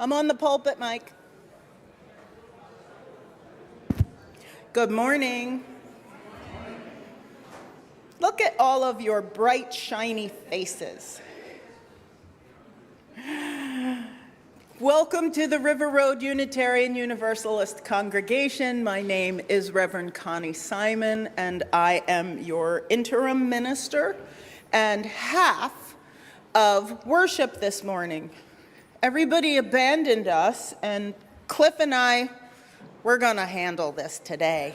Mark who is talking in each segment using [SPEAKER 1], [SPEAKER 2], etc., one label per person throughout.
[SPEAKER 1] I'm on the pulpit, Mike. Good morning. Look at all of your bright, shiny faces. Welcome to the River Road Unitarian Universalist Congregation. My name is Reverend Connie Simon, and I am your interim minister and half of worship this morning. Everybody abandoned us, and Cliff and I, we're going to handle this today.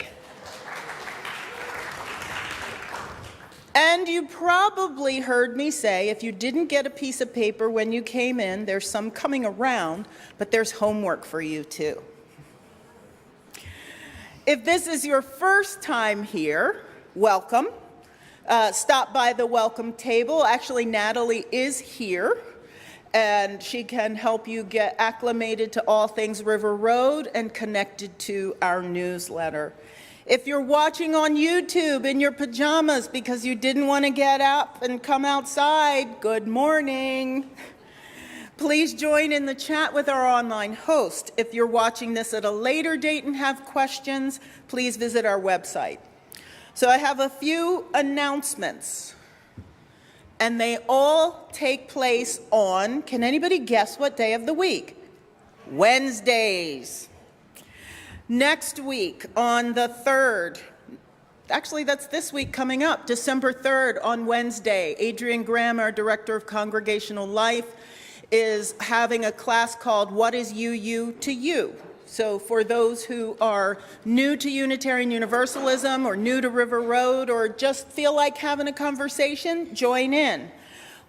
[SPEAKER 1] And you probably heard me say, if you didn't get a piece of paper when you came in, there's some coming around, but there's homework for you too. If this is your first time here, welcome. Stop by the welcome table. Actually, Natalie is here, and she can help you get acclimated to all things River Road and connected to our newsletter. If you're watching on YouTube in your pajamas because you didn't want to get up and come outside, good morning. Please join in the chat with our online host. If you're watching this at a later date and have questions, please visit our website. So I have a few announcements, and they all take place on, can anybody guess what day of the week? Wednesdays. Next week on the 3rd, actually that's this week coming up, December 3rd on Wednesday, Adrian Graham, our Director of Congregational Life, is having a class called What is You to You? So for those who are new to Unitarian Universalism or new to River Road or just feel like having a conversation, join in.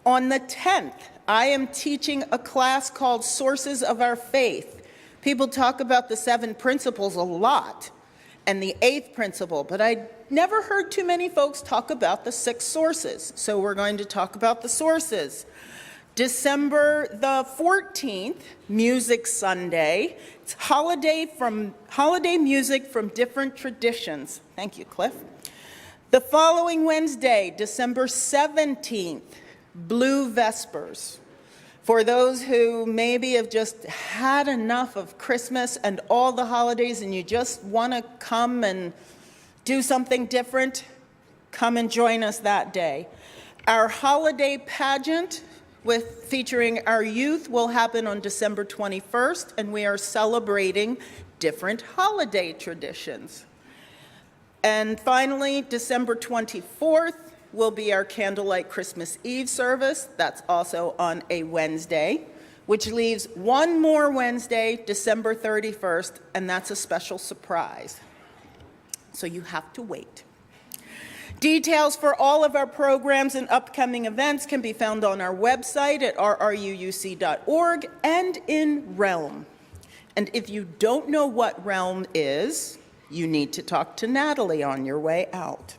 [SPEAKER 1] On the 10th, I am teaching a class called Sources of Our Faith. People talk about the 7 principles a lot and the 8th principle, but I never heard too many folks talk about the 6 sources. So we're going to talk about the sources. December the 14th, Music Sunday. It's holiday music from different traditions. Thank you, Cliff. The following Wednesday, December 17th, Blue Vespers. For those who maybe have just had enough of Christmas and all the holidays and you just want to come and do something different, come and join us that day. Our holiday pageant featuring our youth will happen on December 21st, and we are celebrating different holiday traditions. And finally, December 24th will be our Candlelight Christmas Eve service. That's also on a Wednesday, which leaves one more Wednesday, December 31st, and that's a special surprise. So you have to wait. Details for all of our programs and upcoming events can be found on our website at rruuc.org and in Realm. And if you don't know what Realm is, you need to talk to Natalie on your way out.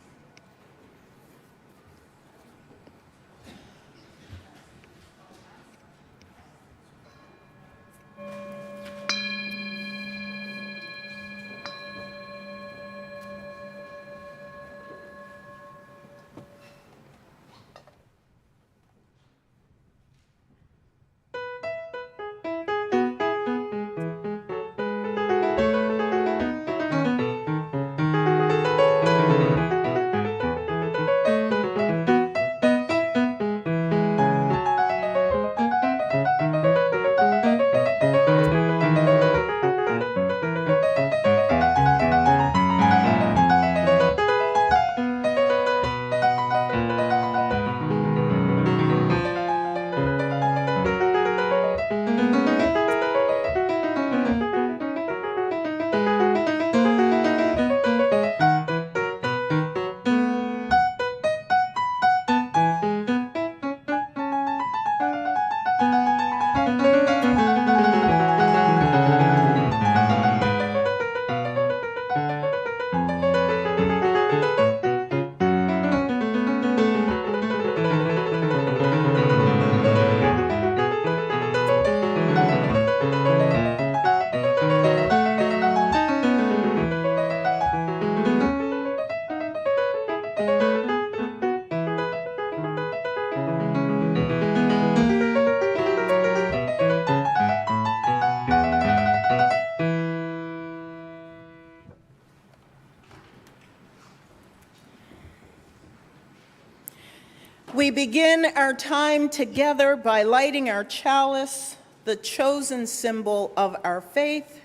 [SPEAKER 1] We begin our time together by lighting our chalice, the chosen symbol of our faith,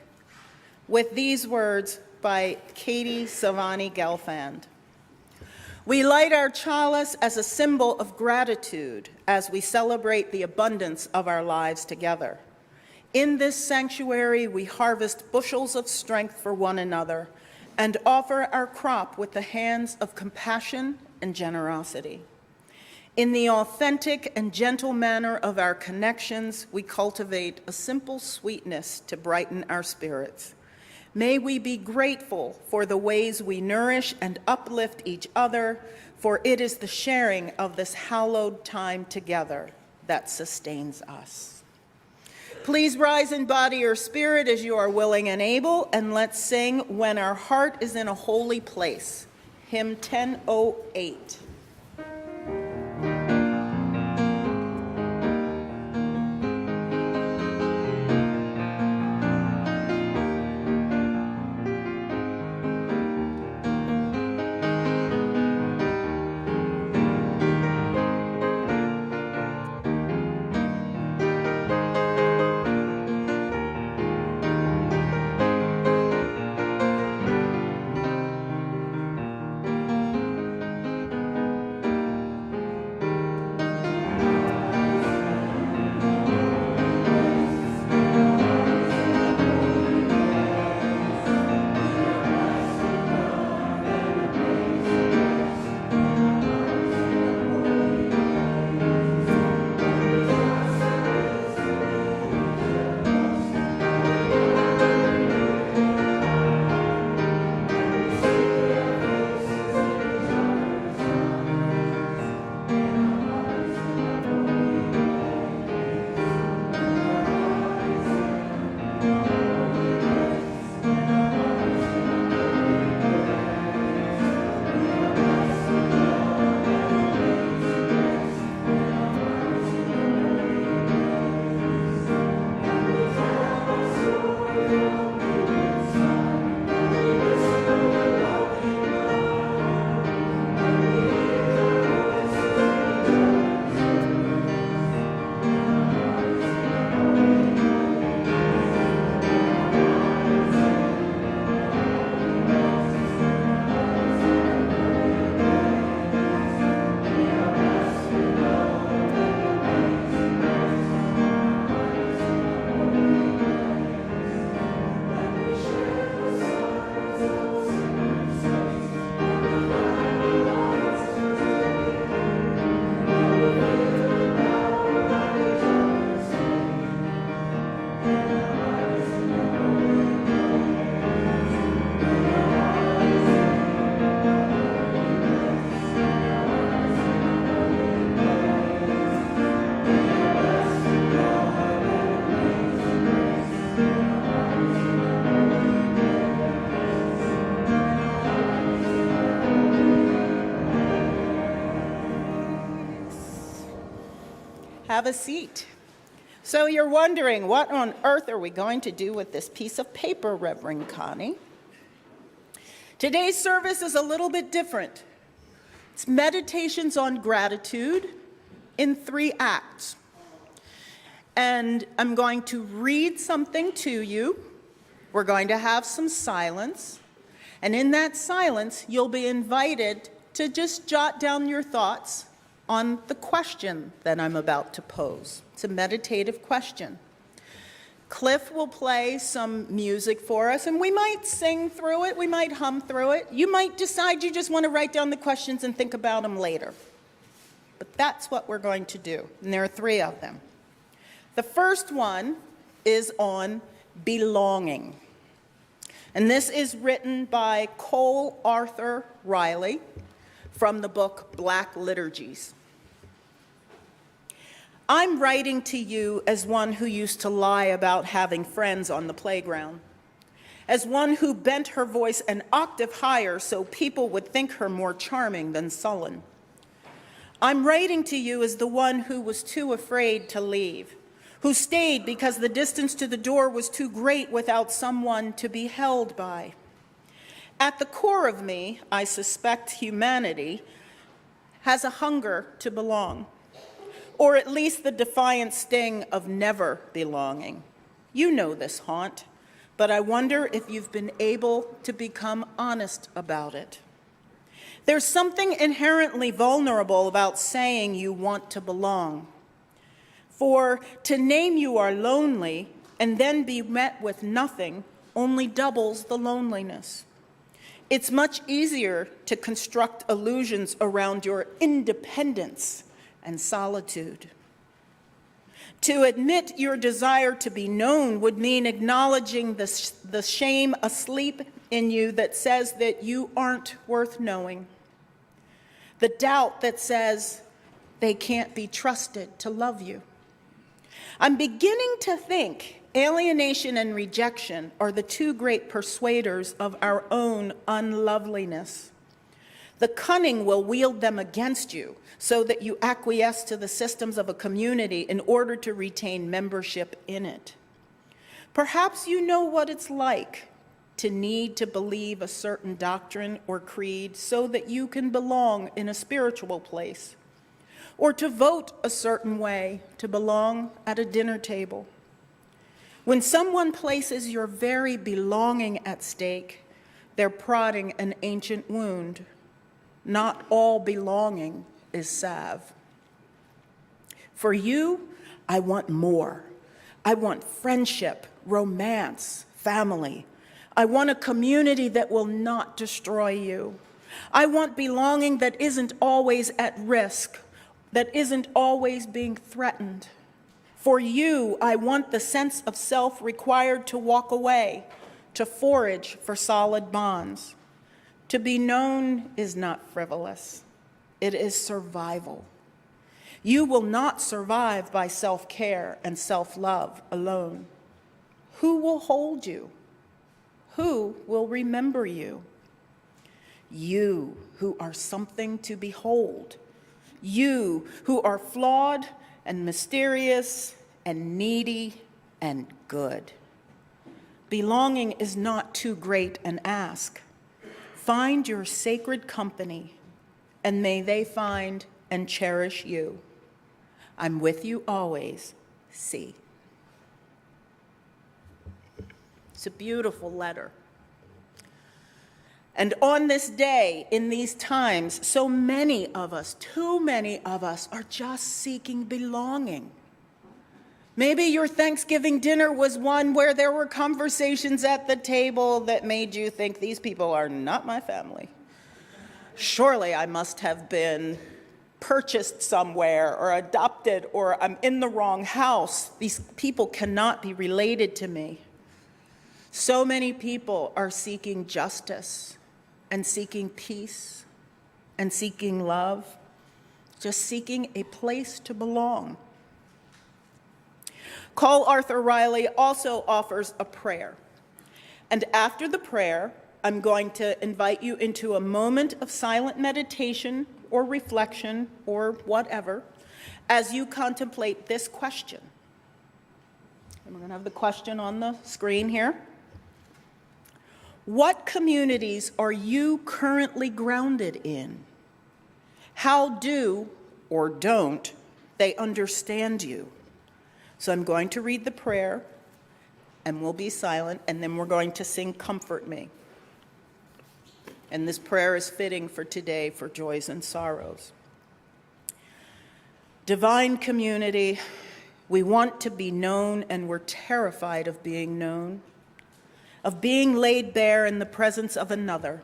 [SPEAKER 1] with these words by Katie Savani Gelfand. We light our chalice as a symbol of gratitude as we celebrate the abundance of our lives together. In this sanctuary, we harvest bushels of strength for one another and offer our crop with the hands of compassion and generosity. In the authentic and gentle manner of our connections, we cultivate a simple sweetness to brighten our spirits. May we be grateful for the ways we nourish and uplift each other, for it is the sharing of this hallowed time together that sustains us. Please rise in body or spirit as you are willing and able, and let's sing When Our Heart is in a Holy Place, hymn 1008. Have a seat. So you're wondering, what on earth are we going to do with this piece of paper, Reverend Connie? Today's service is a little bit different. It's meditations on gratitude in 3 acts. And I'm going to read something to you. We're going to have some silence. And in that silence, you'll be invited to just jot down your thoughts on the question that I'm about to pose. It's a meditative question. Cliff will play some music for us, and we might sing through it, we might hum through it. You might decide you just want to write down the questions and think about them later. But that's what we're going to do, and there are 3 of them. The first one is on belonging. And this is written by Cole Arthur Riley from the book Black Liturgies. I'm writing to you as one who used to lie about having friends on the playground, as one who bent her voice an octave higher so people would think her more charming than sullen. I'm writing to you as the one who was too afraid to leave, who stayed because the distance to the door was too great without someone to be held by. At the core of me, I suspect humanity has a hunger to belong, or at least the defiant sting of never belonging. You know this haunt, but I wonder if you've been able to become honest about it. There's something inherently vulnerable about saying you want to belong. For to name you are lonely and then be met with nothing only doubles the loneliness. It's much easier to construct illusions around your independence and solitude. To admit your desire to be known would mean acknowledging the shame asleep in you that says that you aren't worth knowing. The doubt that says they can't be trusted to love you. I'm beginning to think alienation and rejection are the two great persuaders of our own unloveliness. The cunning will wield them against you so that you acquiesce to the systems of a community in order to retain membership in it. Perhaps you know what it's like to need to believe a certain doctrine or creed so that you can belong in a spiritual place, or to vote a certain way to belong at a dinner table. When someone places your very belonging at stake, they're prodding an ancient wound. Not all belonging is salve. For you, I want more. I want friendship, romance, family. I want a community that will not destroy you. I want belonging that isn't always at risk, that isn't always being threatened. For you, I want the sense of self required to walk away, to forage for solid bonds. To be known is not frivolous. It is survival. You will not survive by self-care and self-love alone. Who will hold you? Who will remember you? You who are something to behold. You who are flawed and mysterious and needy and good. Belonging is not too great an ask. Find your sacred company, and may they find and cherish you. I'm with you always, C. It's a beautiful letter. And on this day, in these times, so many of us, too many of us, are just seeking belonging. Maybe your Thanksgiving dinner was one where there were conversations at the table that made you think, these people are not my family. Surely I must have been purchased somewhere or adopted, or I'm in the wrong house. These people cannot be related to me. So many people are seeking justice and seeking peace and seeking love, just seeking a place to belong. Call Arthur Riley also offers a prayer. And after the prayer, I'm going to invite you into a moment of silent meditation or reflection or whatever as you contemplate this question. And we're going to have the question on the screen here. What communities are you currently grounded in? How do or don't they understand you? So I'm going to read the prayer, and we'll be silent, and then we're going to sing Comfort Me. And this prayer is fitting for today, for joys and sorrows. Divine community, we want to be known, and we're terrified of being known, of being laid bare in the presence of another.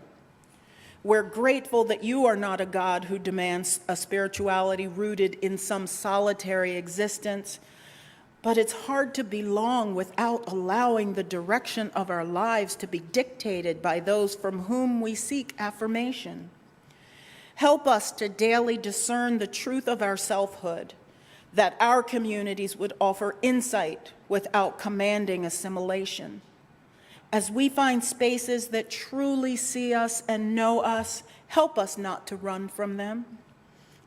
[SPEAKER 1] We're grateful that you are not a God who demands a spirituality rooted in some solitary existence, but it's hard to belong without allowing the direction of our lives to be dictated by those from whom we seek affirmation. Help us to daily discern the truth of our selfhood, that our communities would offer insight without commanding assimilation. As we find spaces that truly see us and know us, help us not to run from them.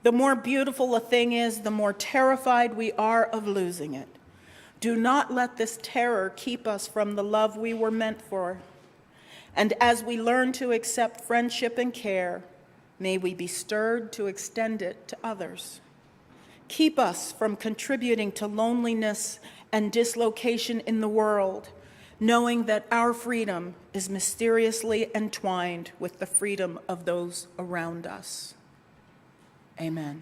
[SPEAKER 1] The more beautiful a thing is, the more terrified we are of losing it. Do not let this terror keep us from the love we were meant for. And as we learn to accept friendship and care, May we be stirred to extend it to others. Keep us from contributing to loneliness and dislocation in the world, knowing that our freedom is mysteriously entwined with the freedom of those around us. Amen.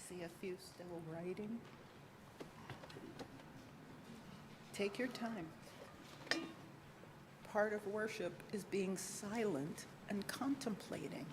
[SPEAKER 1] See a few still writing. Take your time. Part of worship is being silent and contemplating.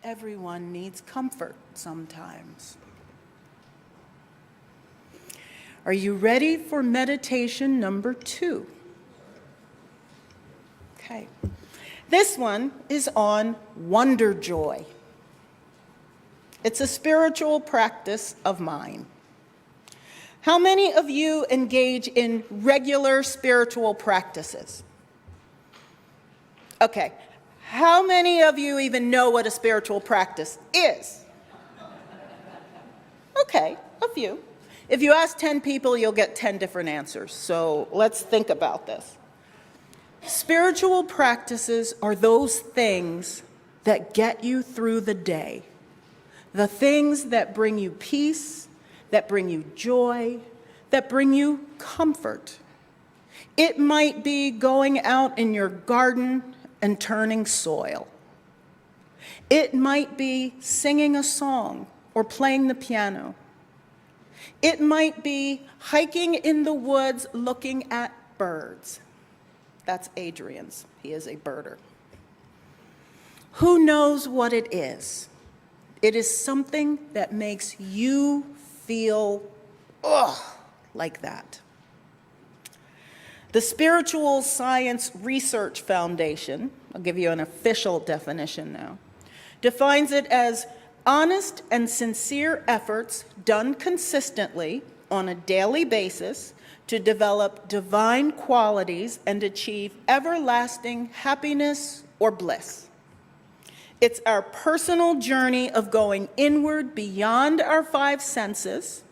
[SPEAKER 1] everyone needs comfort sometimes. Are you ready for meditation number 2? Okay. This one is on wonder joy. It's a spiritual practice of mine. How many of you engage in regular spiritual practices? Okay. How many of you even know what a spiritual practice is? Okay, a few. If you ask 10 people, you'll get 10 different answers. So let's think about this. Spiritual practices are those things that get you through the day. The things that bring you peace, that bring you joy, that bring you comfort. It might be going out in your garden and turning soil. It might be singing a song or playing the piano. It might be hiking in the woods looking at birds. That's Adrian's. He is a birder. Who knows what it is? It is something that makes you feel, like that. The Spiritual Science Research Foundation, I'll give you an official definition now, defines it as honest and sincere efforts done consistently on a daily basis to develop divine qualities and achieve everlasting happiness or bliss. It's our personal journey of going inward beyond our 5 senses,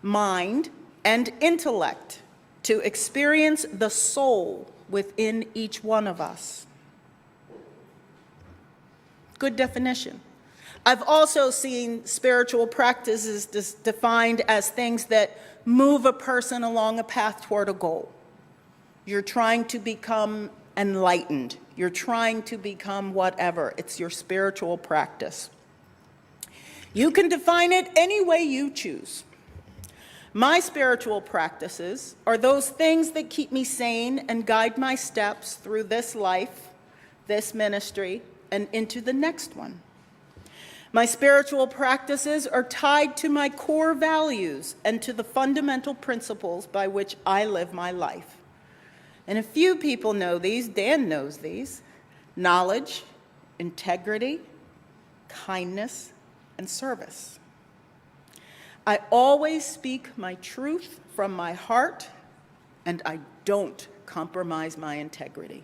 [SPEAKER 1] mind, and intellect to experience the soul within each one of us. Good definition. I've also seen spiritual practices defined as things that move a person along a path toward a goal. You're trying to become enlightened. You're trying to become whatever. It's your spiritual practice. You can define it any way you choose. My spiritual practices are those things that keep me sane and guide my steps through this life, this ministry, and into the next one. My spiritual practices are tied to my core values and to the fundamental principles by which I live my life. And a few people know these. Dan knows these: knowledge, integrity, kindness, and service. I always speak my truth from my heart, and I don't compromise my integrity.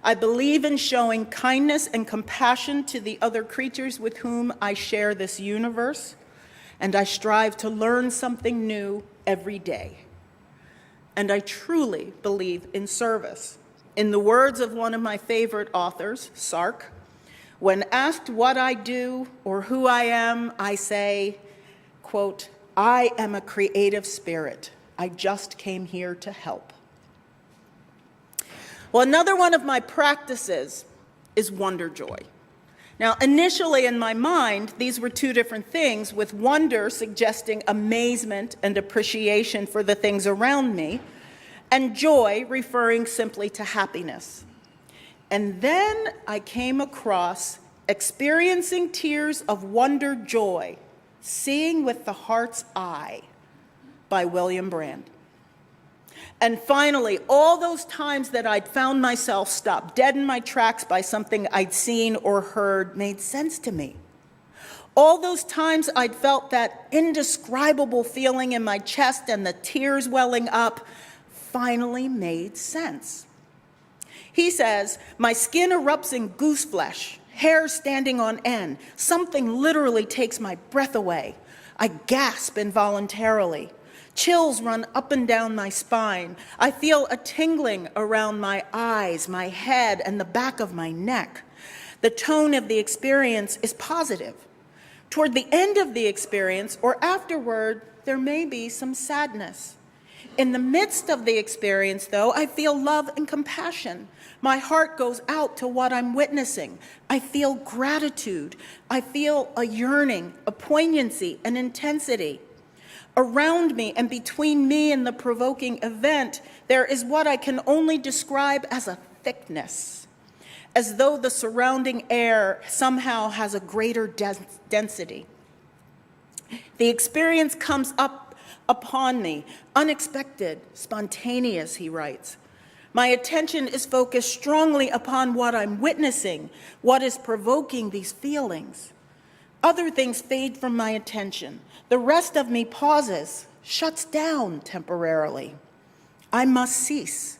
[SPEAKER 1] I believe in showing kindness and compassion to the other creatures with whom I share this universe, and I strive to learn something new every day. And I truly believe in service. In the words of one of my favorite authors, Sark, when asked what I do or who I am, I say, quote, "I am a creative spirit. I just came here to help." Well, another one of my practices is wonder joy. Now, initially in my mind, these were 2 different things, with wonder suggesting amazement and appreciation for the things around me, and joy referring simply to happiness. And then I came across Experiencing Tears of Wonder Joy, Seeing with the Heart's Eye by William Brand. And finally, all those times that I'd found myself stopped dead in my tracks by something I'd seen or heard made sense to me. All those times I'd felt that indescribable feeling in my chest and the tears welling up finally made sense. He says, "My skin erupts in goose flesh, hair standing on end. Something literally takes my breath away. I gasp involuntarily. Chills run up and down my spine. I feel a tingling around my eyes, my head, and the back of my neck. The tone of the experience is positive. Toward the end of the experience or afterward, there may be some sadness. In the midst of the experience, though, I feel love and compassion. My heart goes out to what I'm witnessing. I feel gratitude. I feel a yearning, a poignancy, an intensity. Around me and between me and the provoking event, there is what I can only describe as a thickness, as though the surrounding air somehow has a greater density. The experience comes up upon me, unexpected, spontaneous, he writes. My attention is focused strongly upon what I'm witnessing, what is provoking these feelings. Other things fade from my attention. The rest of me pauses, shuts down temporarily. I must cease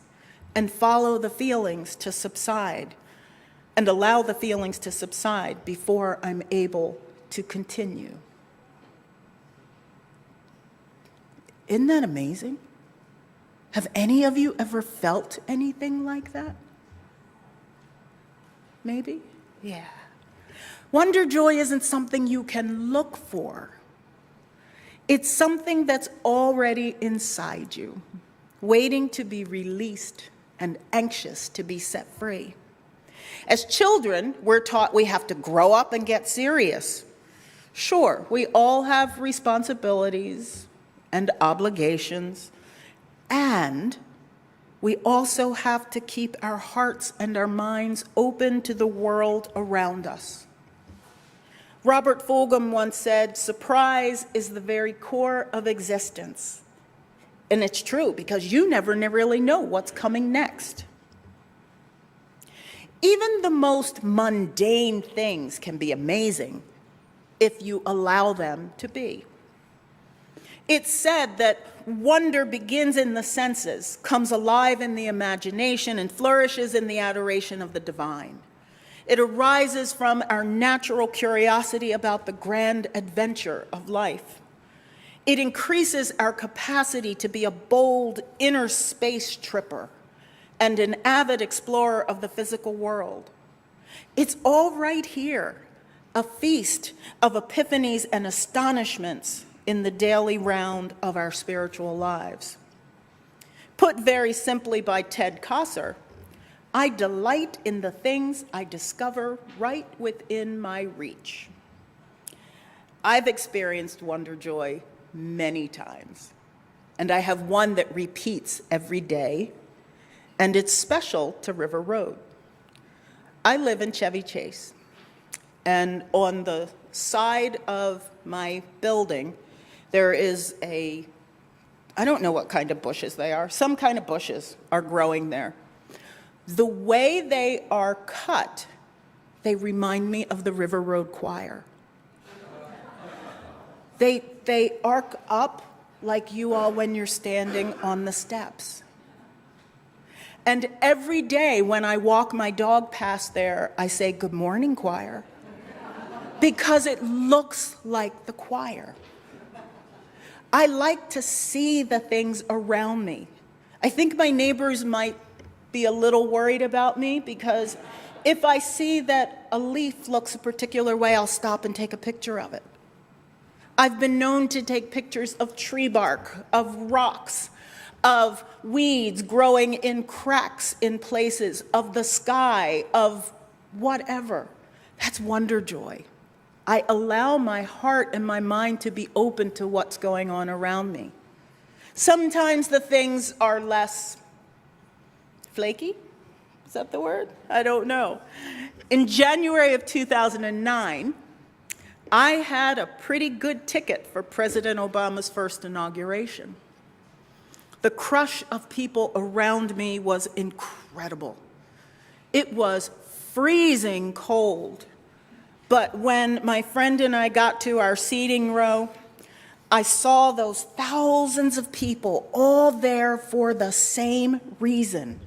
[SPEAKER 1] and follow the feelings to subside and allow the feelings to subside before I'm able to continue. Isn't that amazing? Have any of you ever felt anything like that? Maybe? Yeah. Wonder joy isn't something you can look for. It's something that's already inside you, waiting to be released and anxious to be set free. As children, we're taught we have to grow up and get serious. Sure, we all have responsibilities and obligations, and we also have to keep our hearts and our minds open to the world around us. Robert Fulghum once said, surprise is the very core of existence. And it's true, because you never really know what's coming next. Even the most mundane things can be amazing if you allow them to be. It's said that wonder begins in the senses, comes alive in the imagination, and flourishes in the adoration of the divine. It arises from our natural curiosity about the grand adventure of life. It increases our capacity to be a bold inner space tripper and an avid explorer of the physical world. It's all right here, a feast of epiphanies and astonishments in the daily round of our spiritual lives. Put very simply by Ted Kosser, I delight in the things I discover right within my reach. I've experienced wonder joy many times, and I have one that repeats every day, and it's special to River Road. I live in Chevy Chase, and on the side of my building, there is I don't know what kind of bushes they are. Some kind of bushes are growing there. The way they are cut, they remind me of the River Road Choir. They arc up like you all when you're standing on the steps. And every day when I walk my dog past there, I say, good morning, choir, because it looks like the choir. I like to see the things around me. I think my neighbors might be a little worried about me, because if I see that a leaf looks a particular way, I'll stop and take a picture of it. I've been known to take pictures of tree bark, of rocks, of weeds growing in cracks in places, of the sky, of whatever. That's wonder joy. I allow my heart and my mind to be open to what's going on around me. Sometimes the things are less flaky. Is that the word? I don't know. In January of 2009, I had a pretty good ticket for President Obama's first inauguration. The crush of people around me was incredible. It was freezing cold. But when my friend and I got to our seating row, I saw those thousands of people all there for the same reason.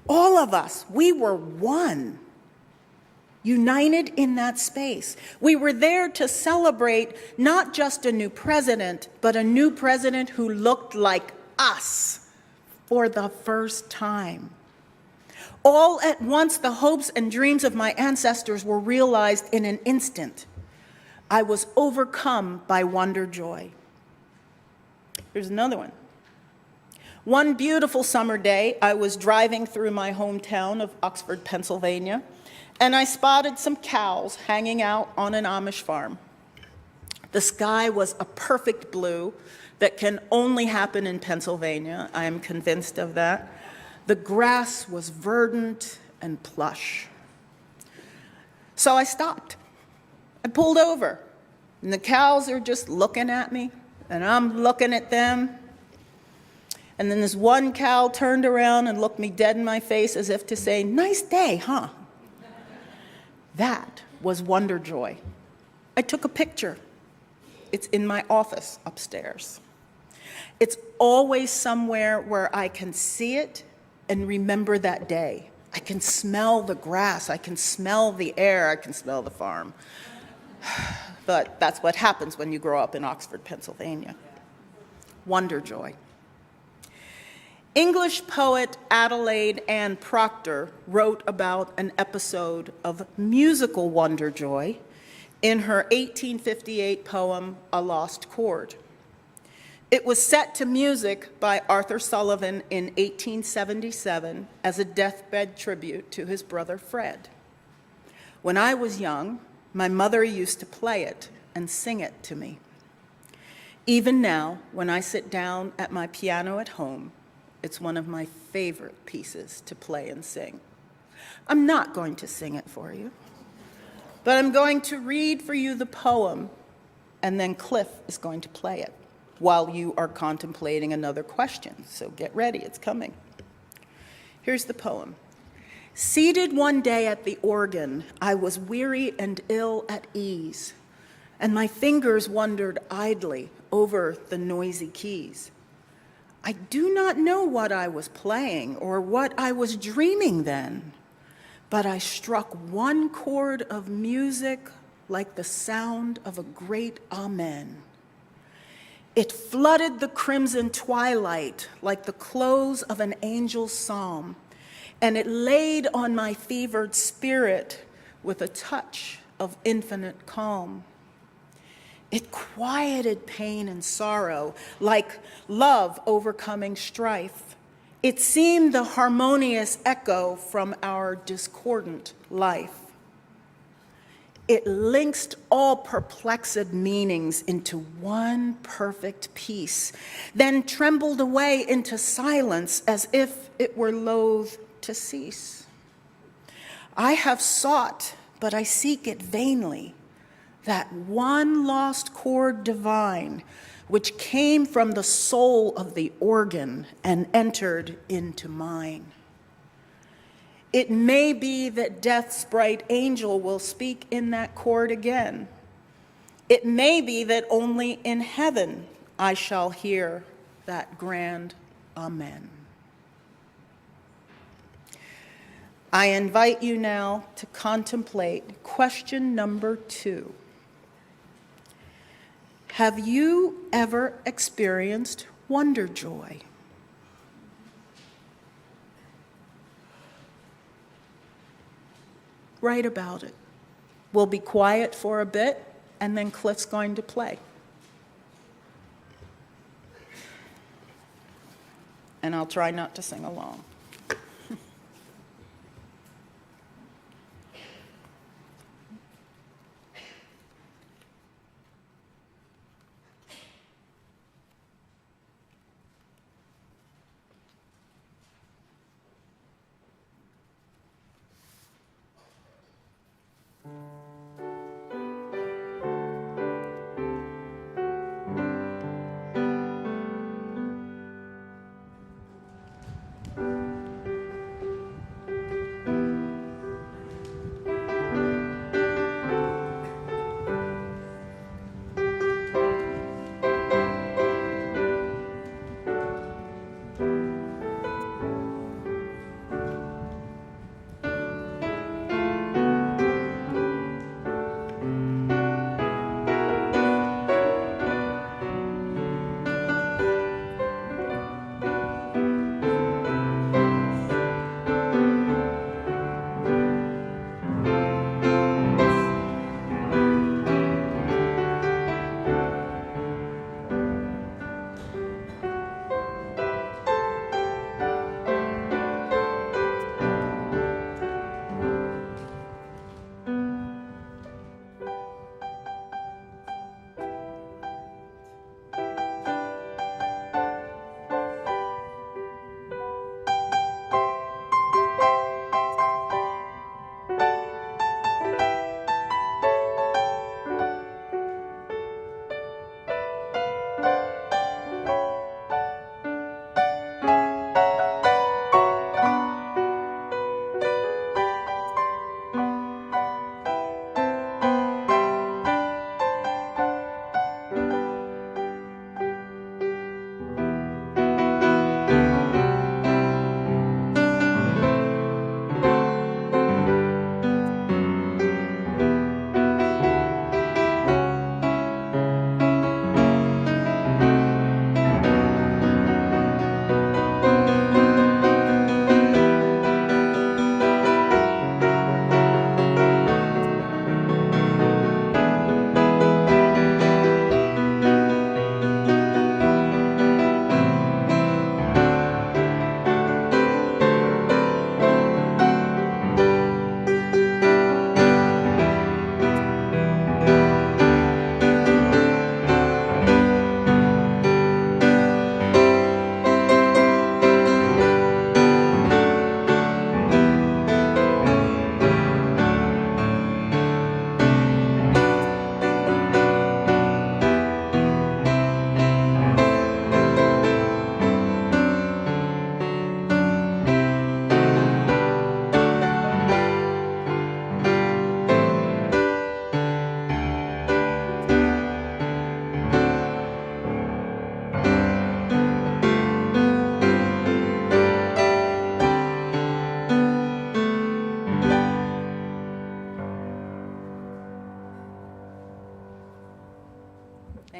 [SPEAKER 1] All of us, we were one, united in that space. We were there to celebrate not just a new president, but a new president who looked like us for the first time. All at once, the hopes and dreams of my ancestors were realized in an instant. I was overcome by wonder joy. Here's another one. One beautiful summer day, I was driving through my hometown of Oxford, Pennsylvania, and I spotted some cows hanging out on an Amish farm. The sky was a perfect blue that can only happen in Pennsylvania. I am convinced of that. The grass was verdant and plush. So I stopped. I pulled over, and the cows are just looking at me, and I'm looking at them. And then this one cow turned around and looked me dead in my face as if to say, "Nice day, huh?" That was Wonder Joy. I took a picture. It's in my office upstairs. It's always somewhere where I can see it and remember that day. I can smell the grass, I can smell the air, I can smell the farm. But that's what happens when you grow up in Oxford, Pennsylvania. Wonder Joy. English poet Adelaide Ann Proctor wrote about an episode of musical wonder joy in her 1858 poem, A Lost Chord. It was set to music by Arthur Sullivan in 1877 as a deathbed tribute to his brother Fred. When I was young, my mother used to play it and sing it to me. Even now, when I sit down at my piano at home, it's one of my favorite pieces to play and sing. I'm not going to sing it for you, but I'm going to read for you the poem, and then Cliff is going to play it while you are contemplating another question. So get ready, it's coming. Here's the poem. Seated one day at the organ, I was weary and ill at ease, and my fingers wandered idly over the noisy keys. I do not know what I was playing or what I was dreaming then, but I struck one chord of music like the sound of a great amen. It flooded the crimson twilight like the close of an angel's psalm, and it laid on my fevered spirit with a touch of infinite calm. It quieted pain and sorrow like love overcoming strife. It seemed the harmonious echo from our discordant life. It links all perplexed meanings into one perfect piece, then trembled away into silence as if it were loath to cease. I have sought, but I seek it vainly, that one lost chord divine, which came from the soul of the organ and entered into mine. It may be that death's bright angel will speak in that chord again. It may be that only in heaven I shall hear that grand amen. I invite you now to contemplate question number 2. Have you ever experienced wonder joy? Write about it. We'll be quiet for a bit, and then Cliff's going to play. And I'll try not to sing along.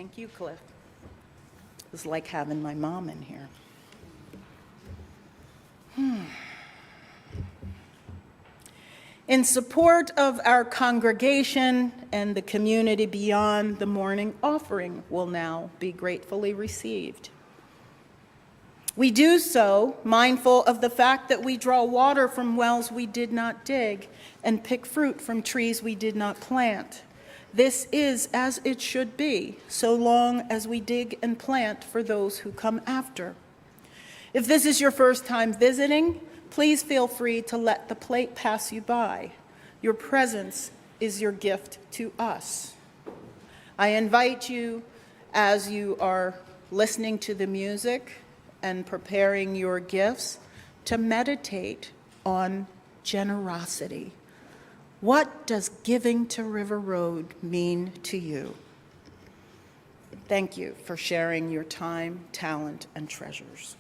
[SPEAKER 1] Thank you, Cliff. It was like having my mom in here. In support of our congregation and the community beyond, the morning offering will now be gratefully received. We do so mindful of the fact that we draw water from wells we did not dig and pick fruit from trees we did not plant. This is as it should be, so long as we dig and plant for those who come after. If this is your first time visiting, please feel free to let the plate pass you by. Your presence is your gift to us. I invite you, as you are listening to the music and preparing your gifts, to meditate on generosity. What does giving to River Road mean to you? Thank you for sharing your time, talent, and treasures.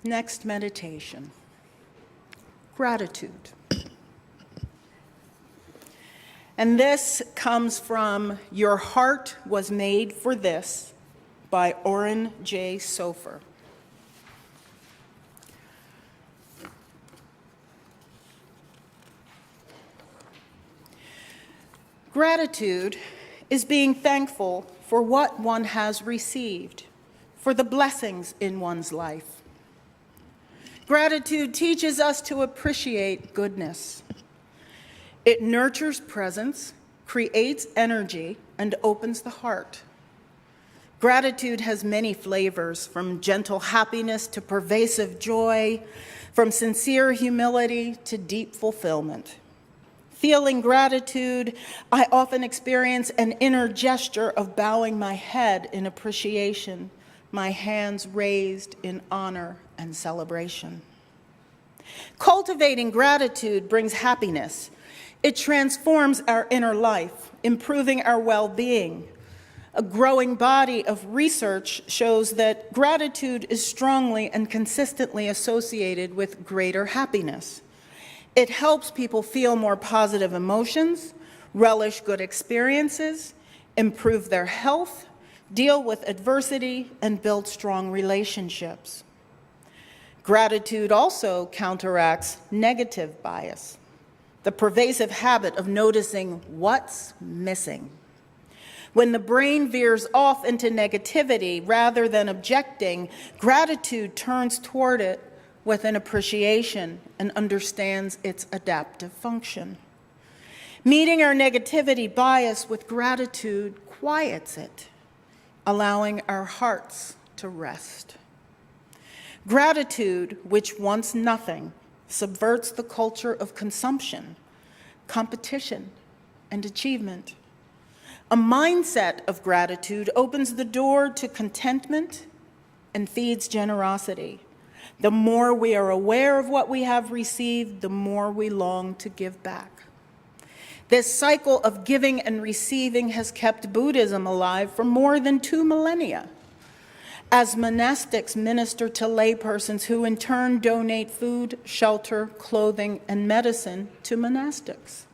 [SPEAKER 1] Next meditation, gratitude. And this comes from Your Heart Was Made for This by Orrin J. Sofer. Gratitude is being thankful for what one has received, for the blessings in one's life. Gratitude teaches us to appreciate goodness. It nurtures presence, creates energy, and opens the heart. Gratitude has many flavors, from gentle happiness to pervasive joy, from sincere humility to deep fulfillment. Feeling gratitude, I often experience an inner gesture of bowing my head in appreciation, my hands raised in honor and celebration. Cultivating gratitude brings happiness. It transforms our inner life, improving our well-being. A growing body of research shows that gratitude is strongly and consistently associated with greater happiness. It helps people feel more positive emotions, relish good experiences, improve their health, deal with adversity, and build strong relationships. Gratitude also counteracts negative bias, the pervasive habit of noticing what's missing. When the brain veers off into negativity rather than objecting, gratitude turns toward it with an appreciation and understands its adaptive function. Meeting our negativity bias with gratitude quiets it, allowing our hearts to rest. Gratitude, which wants nothing, subverts the culture of consumption, competition, and achievement. A mindset of gratitude opens the door to contentment and feeds generosity. The more we are aware of what we have received, the more we long to give back. This cycle of giving and receiving has kept Buddhism alive for more than 2 millennia, as monastics minister to laypersons who in turn donate food, shelter, clothing, and medicine to monastics.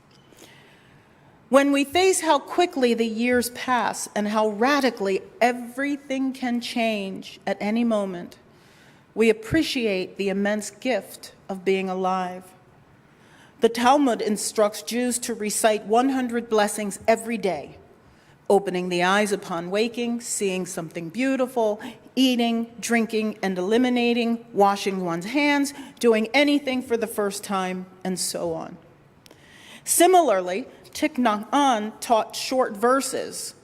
[SPEAKER 1] When we face how quickly the years pass and how radically everything can change at any moment, we appreciate the immense gift of being alive. The Talmud instructs Jews to recite 100 blessings every day, opening the eyes upon waking, seeing something beautiful, eating, drinking, and eliminating, washing one's hands, doing anything for the first time, and so on. Similarly, Thich Nhat Hanh taught short verses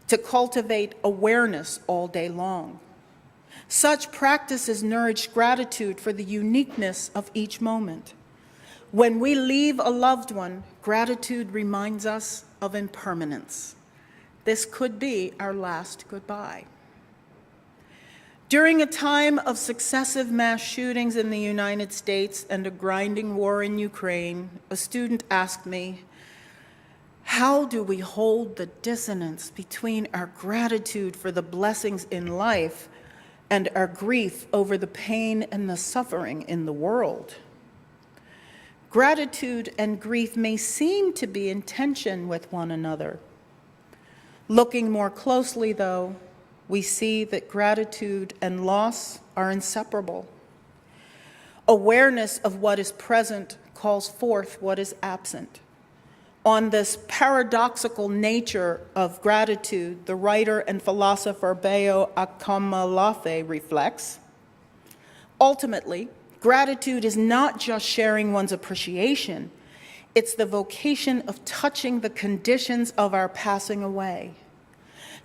[SPEAKER 1] to cultivate awareness all day long. Such practices nourish gratitude for the uniqueness of each moment. When we leave a loved one, gratitude reminds us of impermanence. This could be our last goodbye. During a time of successive mass shootings in the United States and a grinding war in Ukraine, a student asked me, how do we hold the dissonance between our gratitude for the blessings in life and our grief over the pain and the suffering in the world? Gratitude and grief may seem to be in tension with one another. Looking more closely, though, we see that gratitude and loss are inseparable. Awareness of what is present calls forth what is absent. On this paradoxical nature of gratitude, the writer and philosopher Bayo Akomolafe reflects, ultimately, gratitude is not just sharing one's appreciation, it's the vocation of touching the conditions of our passing away.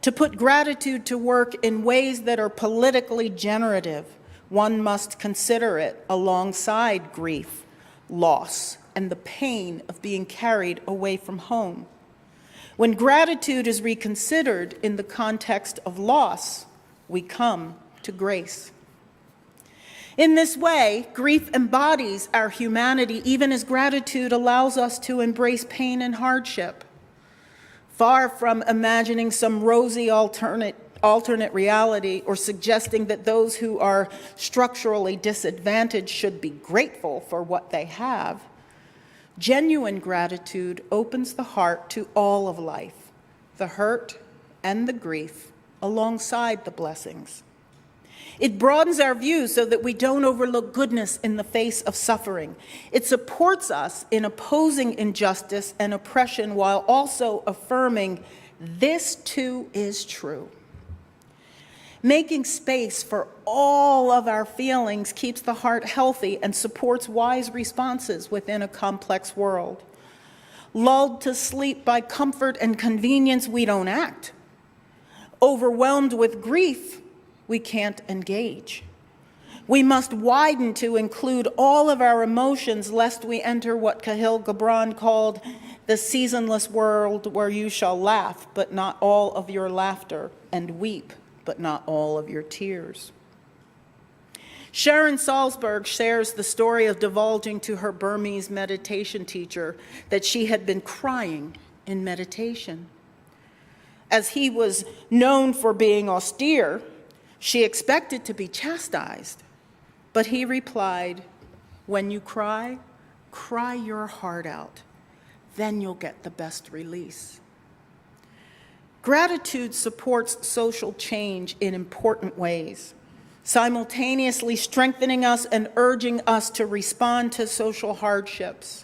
[SPEAKER 1] To put gratitude to work in ways that are politically generative, one must consider it alongside grief, loss, and the pain of being carried away from home. When gratitude is reconsidered in the context of loss, we come to grace. In this way, grief embodies our humanity, even as gratitude allows us to embrace pain and hardship. Far from imagining some rosy alternate reality or suggesting that those who are structurally disadvantaged should be grateful for what they have, genuine gratitude opens the heart to all of life, the hurt and the grief, alongside the blessings. It broadens our view so that we don't overlook goodness in the face of suffering. It supports us in opposing injustice and oppression while also affirming this too is true. Making space for all of our feelings keeps the heart healthy and supports wise responses within a complex world. Lulled to sleep by comfort and convenience, we don't act. Overwhelmed with grief, we can't engage. We must widen to include all of our emotions, lest we enter what Kahlil Gibran called the seasonless world where you shall laugh, but not all of your laughter, and weep, but not all of your tears. Sharon Salzberg shares the story of divulging to her Burmese meditation teacher that she had been crying in meditation. As he was known for being austere, she expected to be chastised. But he replied, "When you cry, cry your heart out. Then you'll get the best release." Gratitude supports social change in important ways, simultaneously strengthening us and urging us to respond to social hardships.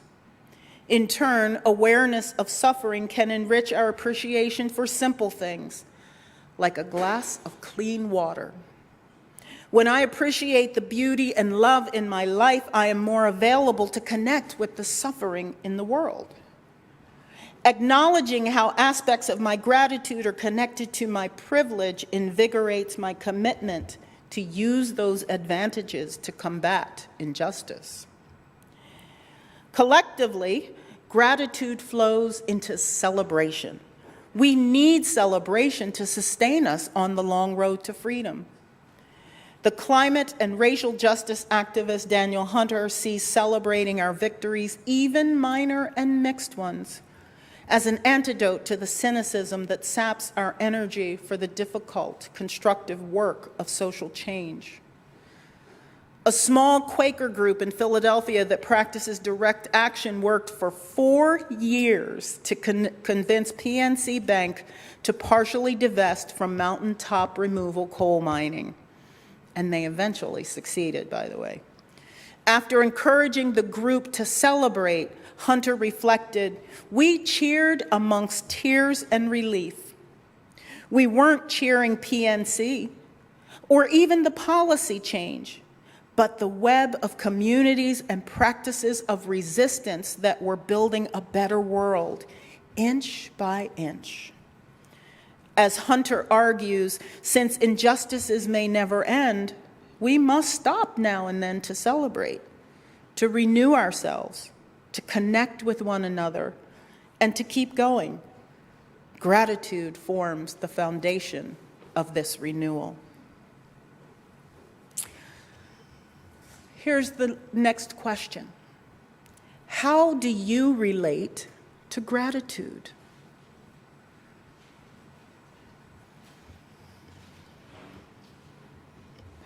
[SPEAKER 1] In turn, awareness of suffering can enrich our appreciation for simple things, like a glass of clean water. When I appreciate the beauty and love in my life, I am more available to connect with the suffering in the world. Acknowledging how aspects of my gratitude are connected to my privilege invigorates my commitment to use those advantages to combat injustice. Collectively, gratitude flows into celebration. We need celebration to sustain us on the long road to freedom. The climate and racial justice activist Daniel Hunter sees celebrating our victories, even minor and mixed ones, as an antidote to the cynicism that saps our energy for the difficult, constructive work of social change. A small Quaker group in Philadelphia that practices direct action worked for 4 years to convince PNC Bank to partially divest from mountaintop removal coal mining. And they eventually succeeded, by the way. After encouraging the group to celebrate, Hunter reflected, "We cheered amongst tears and relief. We weren't cheering PNC or even the policy change, but the web of communities and practices of resistance that were building a better world, inch by inch." As Hunter argues, since injustices may never end, we must stop now and then to celebrate, to renew ourselves, to connect with one another, and to keep going. Gratitude forms the foundation of this renewal. Here's the next question. How do you relate to gratitude?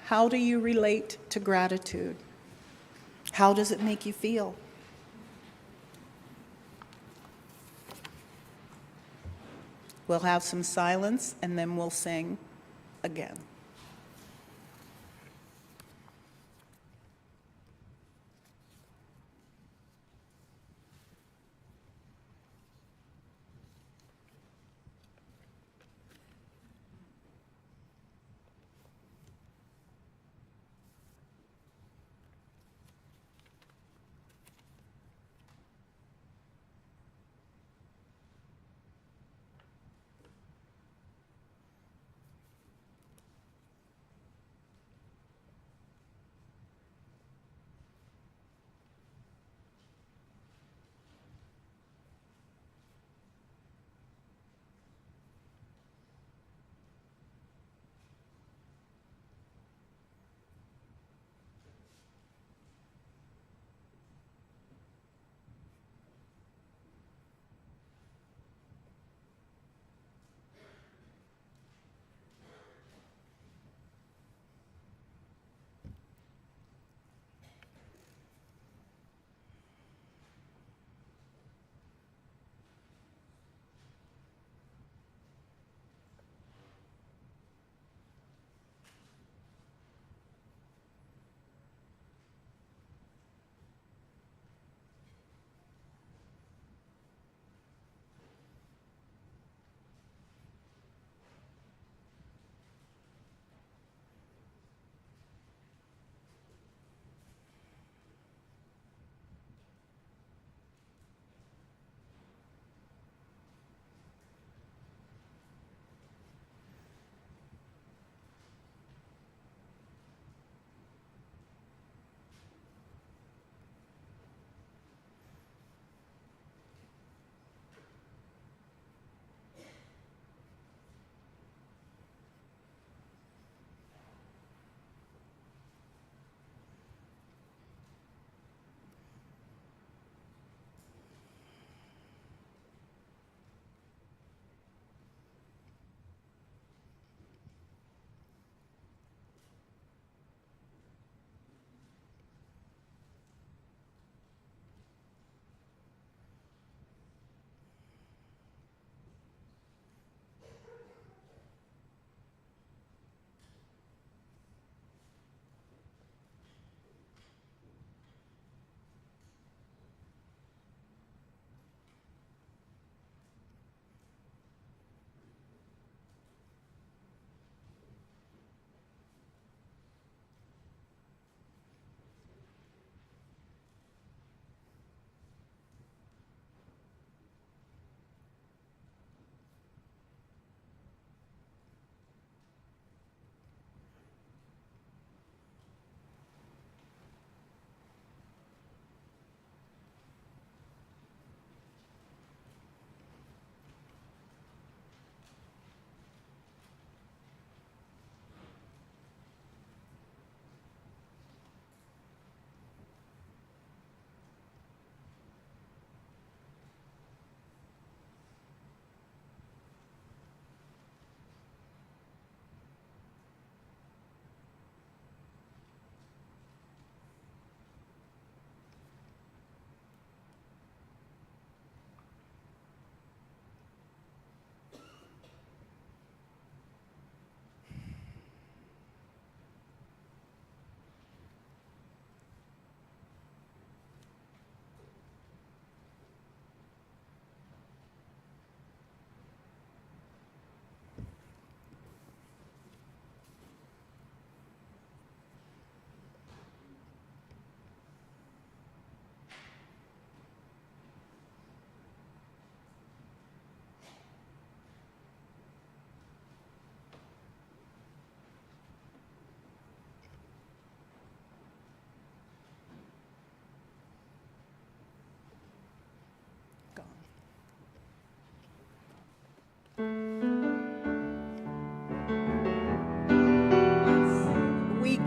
[SPEAKER 1] How do you relate to gratitude? How does it make you feel? We'll have some silence and then we'll sing again.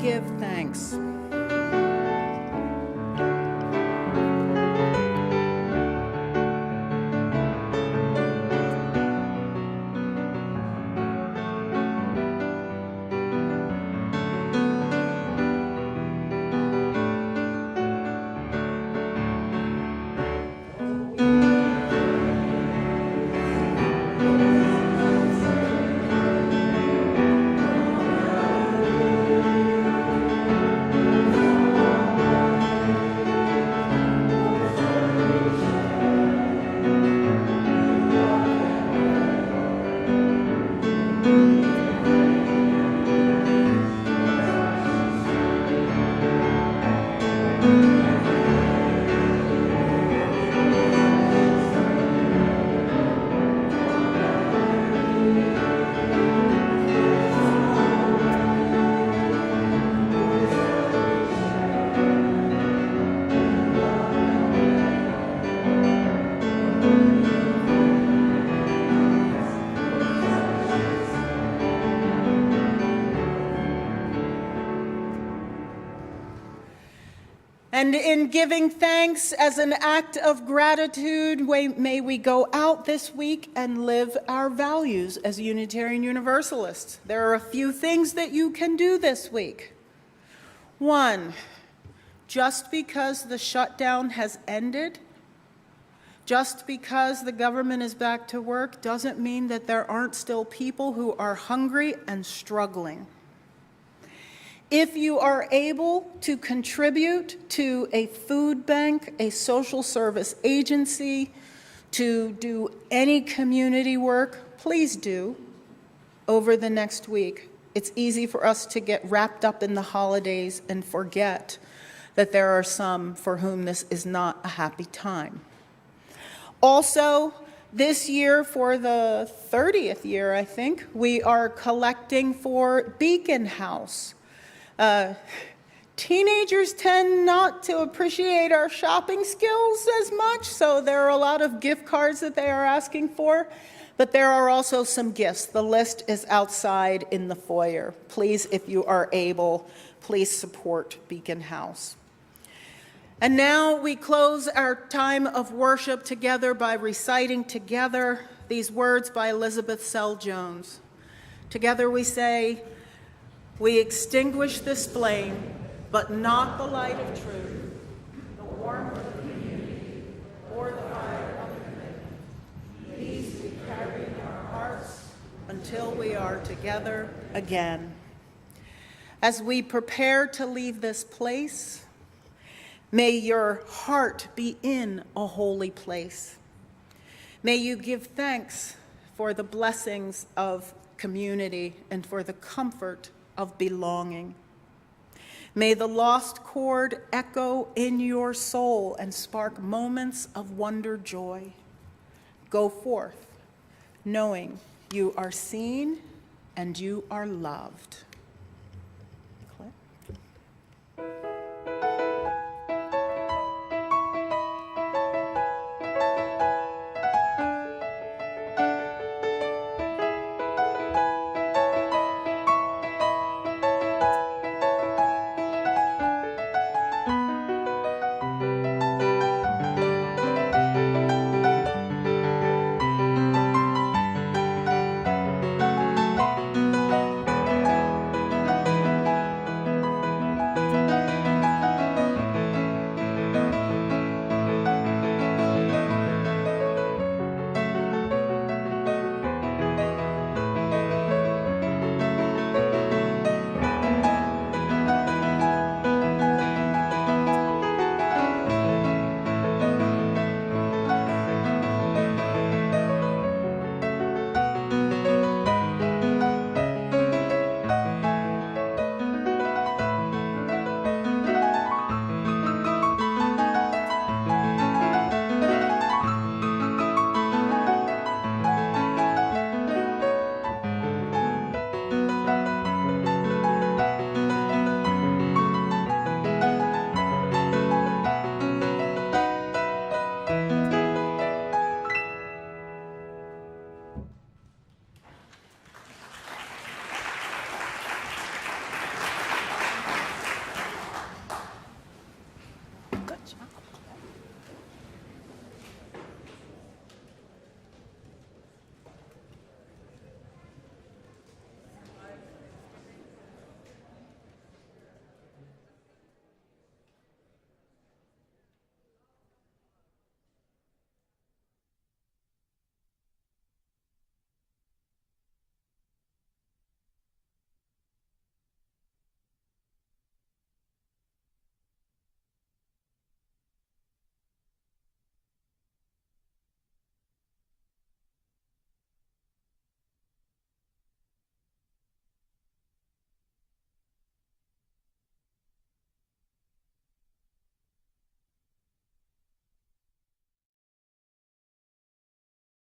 [SPEAKER 1] give thanks. And in giving thanks as an act of gratitude, may we go out this week and live our values as Unitarian Universalists. There are a few things that you can do this week. 1, just because the shutdown has ended, just because the government is back to work, doesn't mean that there aren't still people who are hungry and struggling. If you are able to contribute to a food bank, a social service agency, to do any community work, please do over the next week. It's easy for us to get wrapped up in the holidays and forget that there are some for whom this is not a happy time. Also, this year, for the 30th year, I think, we are collecting for Beacon House. Teenagers tend not to appreciate our shopping skills as much, so there are a lot of gift cards that they are asking for, but there are also some gifts. The list is outside in the foyer. Please, if you are able, please support Beacon House. And now we close our time of worship together by reciting together these words by Elizabeth Sell Jones. Together we say, "We extinguish this flame, but not the light of truth, the warmth of community, or the fire of commitment. These we carry in our hearts until we are together again." As we prepare to leave this place, may your heart be in a holy place. May you give thanks for the blessings of community and for the comfort of belonging. May the lost chord echo in your soul and spark moments of wonder joy. Go forth, knowing you are seen and you are loved.